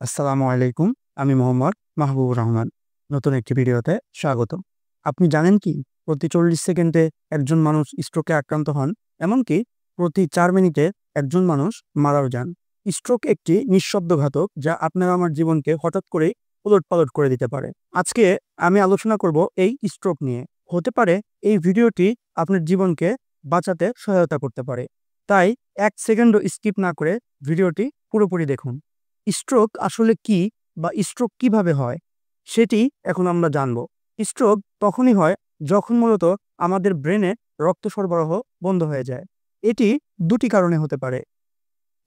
আসসালামু আলাইকুম। আমি মোহাম্মদ মাহবুবুর রহমান। নতুন একটি ভিডিওতে স্বাগতম। আপনি জানেন কি প্রতি ৪০ সেকেন্ডে একজন মানুষ স্ট্রোকে আক্রান্ত হন, এমনকি প্রতি ৪ মিনিটে একজন মানুষ মারাও যান। স্ট্রোক একটি নিঃশব্দ ঘাতক যা আপনার আমার জীবনকে হঠাৎ করেই উলটপালট করে দিতে পারে। আজকে আমি আলোচনা করব এই স্ট্রোক নিয়ে। হতে পারে এই ভিডিওটি আপনার জীবনকে বাঁচাতে সহায়তা করতে পারে। তাই ১ সেকেন্ডও স্কিপ না করে ভিডিওটি পুরোপুরি দেখুন। স্ট্রোক আসলে কি বা স্ট্রোক কিভাবে হয় সেটি এখন আমরা জানব। স্ট্রোক তখনই হয় যখন মূলত আমাদের ব্রেনে রক্ত সরবরাহ বন্ধ হয়ে যায়। এটি দুটি কারণে হতে পারে।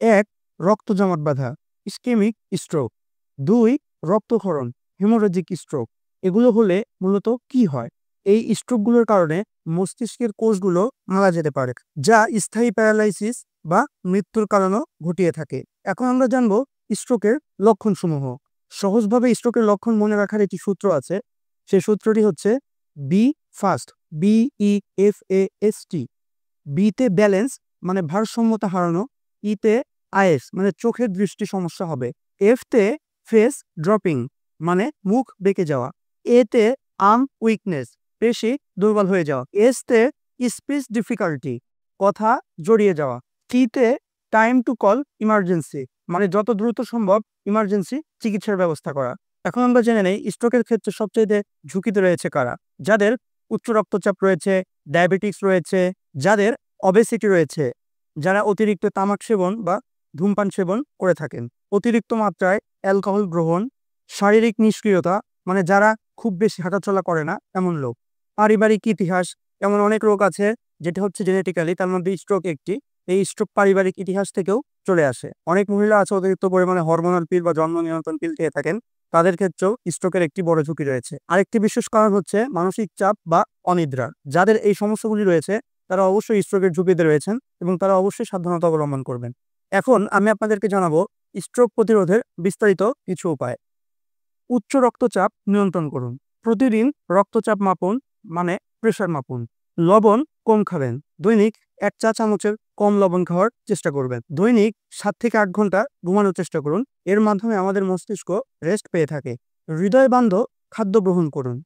১. রক্ত জমাট বাঁধা ইসকেমিক স্ট্রোক। ২. রক্তক্ষরণ হেমোরেজিক স্ট্রোক। এগুলো হলে মূলত কি হয়? এই স্ট্রোকগুলোর কারণে মস্তিষ্কের কোষগুলো মারা যেতে পারে, যা স্থায়ী প্যারালাইসিস বা মৃত্যুর কারণও ঘটিয়ে থাকে। এখন আমরা জানব স্ট্রোকের লক্ষণসমূহ। সহজভাবে স্ট্রোকের লক্ষণ মনে রাখার একটি সূত্র আছে। সেই সূত্রটি হচ্ছে বি ফাস্ট, BEFAST। বিতে ব্যালেন্স মানে ভারসাম্যতা হারানো, ইতে আইএস মানে চোখের দৃষ্টি সমস্যা হবে, এফতে ফেস ড্রপিং মানে মুখ বেঁকে যাওয়া, এতে আর্ম উইকনেস পেশি দুর্বল হয়ে যাওয়া, এসতে স্পিচ ডিফিকাল্টি কথা জড়িয়ে যাওয়া, টিতে টাইম টু কল ইমার্জেন্সি মানে যত দ্রুত সম্ভব ইমার্জেন্সি চিকিৎসার ব্যবস্থা করা। এখন আমরা জেনে নেই স্ট্রোকের ক্ষেত্রে সবচেয়ে ঝুঁকিতে রয়েছে কারা। যাদের উচ্চ রক্তচাপ রয়েছে, ডায়াবেটিক্স রয়েছে, যাদের অবেসিটি রয়েছে, যারা অতিরিক্ত তামাক সেবন বা ধূমপান সেবন করে থাকেন, অতিরিক্ত মাত্রায় অ্যালকোহল গ্রহণ, শারীরিক নিষ্ক্রিয়তা মানে যারা খুব বেশি হাঁটাচলা করে না এমন লোক, পারিবারিক ইতিহাস, এমন অনেক রোগ আছে যেটা হচ্ছে জেনেটিক্যালি, তার মধ্যে স্ট্রোক একটি। এই স্ট্রোক পারিবারিক ইতিহাস থেকেও চলে আসে। অনেক মহিলা আছে অতিরিক্ত পরিমাণে হরমোনাল পিল বা জন্ম নিয়ন্ত্রণ পিল খেয়ে থাকেন, তাদের ক্ষেত্রেও স্ট্রোকের একটি বড় ঝুঁকি রয়েছে। আরেকটি বিশেষ কারণ হচ্ছে মানসিক চাপ বা অনিদ্রা। যাদের এই সমস্যাগুলি রয়েছে তারা অবশ্যই স্ট্রোকের ঝুঁকিতে রয়েছেন এবং তারা অবশ্যই সাবধানতা অবলম্বন করবেন। এখন আমি আপনাদেরকে জানাবো স্ট্রোক প্রতিরোধের বিস্তারিত কিছু উপায়। উচ্চ রক্তচাপ নিয়ন্ত্রণ করুন। প্রতিদিন রক্তচাপ মাপুন মানে প্রেশার মাপুন। লবণ কম খাবেন। দৈনিক ১ চা চামচের কম লবণ খাওয়ার চেষ্টা করবেন। দৈনিক ৭ থেকে ৮ ঘন্টা ঘুমানোর চেষ্টা করুন। এর মাধ্যমে আমাদের মস্তিষ্ক রেস্ট পেয়ে থাকে। হৃদয় বান্ধব খাদ্য গ্রহণ করুন।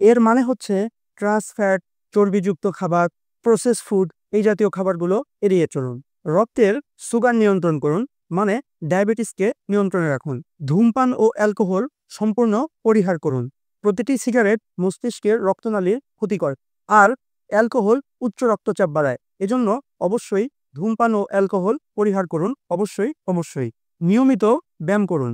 এর মানে হচ্ছে ট্রান্স ফ্যাট, চর্বিযুক্ত খাবার, প্রসেস ফুড এই জাতীয় খাবারগুলো এড়িয়ে চলুন। রক্তের সুগার নিয়ন্ত্রণ করুন মানে ডায়াবেটিসকে নিয়ন্ত্রণে রাখুন। ধূমপান ও অ্যালকোহল সম্পূর্ণ পরিহার করুন। প্রতিটি সিগারেট মস্তিষ্কের রক্তনালীর ক্ষতিকর, আর অ্যালকোহল উচ্চ রক্তচাপ বাড়ায়। এজন্য অবশ্যই ধূমপান ও অ্যালকোহল পরিহার করুন। অবশ্যই নিয়মিত ব্যায়াম করুন।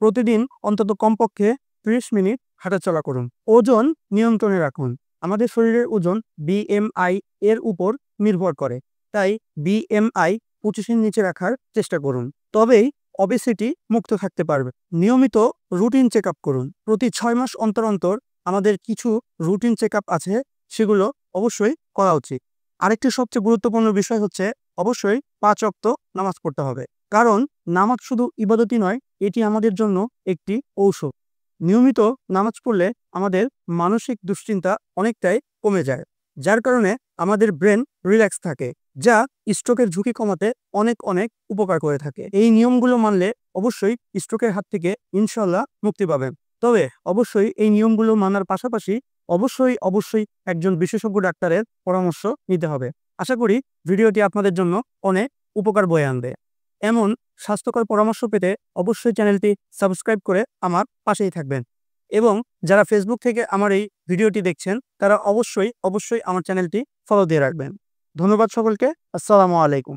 প্রতিদিন অন্তত কমপক্ষে ৩০ মিনিট হাঁটাচলা করুন। ওজন নিয়ন্ত্রণে রাখুন। আমাদের শরীরের ওজন BMI এর উপর নির্ভর করে, তাই BMI 25-এর নিচে রাখার চেষ্টা করুন, তবেই অবেসিটি মুক্ত থাকতে পারবে। নিয়মিত রুটিন চেক আপ করুন। প্রতি ৬ মাস অন্তর অন্তর আমাদের কিছু রুটিন চেক আপ আছে, সেগুলো অবশ্যই করা উচিত। আরেকটি সবচেয়ে গুরুত্বপূর্ণ বিষয় হচ্ছে অবশ্যই ৫ ওয়াক্ত নামাজ পড়তে হবে। কারণ নামাজ শুধু ইবাদতই নয়, এটি আমাদের জন্য একটি ঔষধ। নিয়মিত নামাজ পড়লে আমাদের মানসিক দুশ্চিন্তা অনেকটাই কমে যায়, যার কারণে আমাদের ব্রেন রিল্যাক্স থাকে, যা স্ট্রোকের ঝুঁকি কমাতে অনেক উপকার করে থাকে। এই নিয়মগুলো মানলে অবশ্যই স্ট্রোকের হাত থেকে ইনশাল্লাহ মুক্তি পাবেন। তবে অবশ্যই এই নিয়মগুলো মানার পাশাপাশি অবশ্যই একজন বিশেষজ্ঞ ডাক্তারের পরামর্শ নিতে হবে। আশা করি ভিডিওটি আপনাদের জন্য অনেক উপকার বয়ে আনবে। এমন স্বাস্থ্যকর পরামর্শ পেতে অবশ্যই চ্যানেলটি সাবস্ক্রাইব করে আমার পাশেই থাকবেন, এবং যারা ফেসবুক থেকে আমার এই ভিডিওটি দেখছেন তারা অবশ্যই আমার চ্যানেলটি ফলো দিয়ে রাখবেন। ধন্যবাদ সকলকে। আসসালামু আলাইকুম।